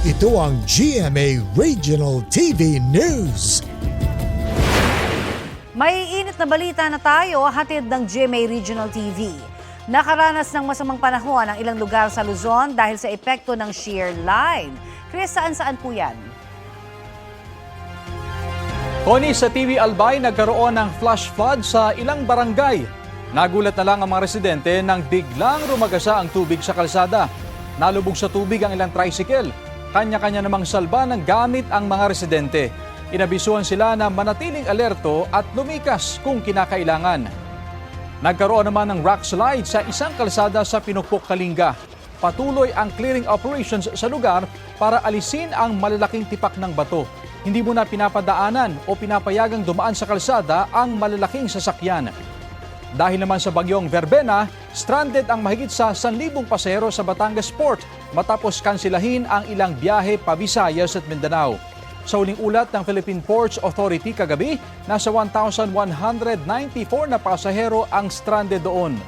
Ito ang GMA Regional TV News. May init na balita na tayo, hatid ng GMA Regional TV. Nakaranas ng masamang panahon ang ilang lugar sa Luzon dahil sa epekto ng shear line. Chris, saan po yan? Connie, sa TV Albay, nagkaroon ng flash flood sa ilang barangay. Nagulat na lang ang mga residente nang biglang rumagasa ang tubig sa kalsada. Nalubog sa tubig ang ilang tricycle. Kanya-kanya namang salba ng gamit ang mga residente. Inabisuhan sila na manatiling alerto at lumikas kung kinakailangan. Nagkaroon naman ng rock slide sa isang kalsada sa Pinukpok, Kalinga. Patuloy ang clearing operations sa lugar para alisin ang malalaking tipak ng bato. Hindi muna pinapadaanan o pinapayagang dumaan sa kalsada ang malalaking sasakyan. Dahil naman sa bagyong Verbena, stranded ang mahigit sa 1,000 pasahero sa Batangas Port matapos kansilahin ang ilang biyahe pa Visayas at Mindanao. Sa uling ulat ng Philippine Ports Authority kagabi, nasa 1,194 na pasahero ang stranded doon.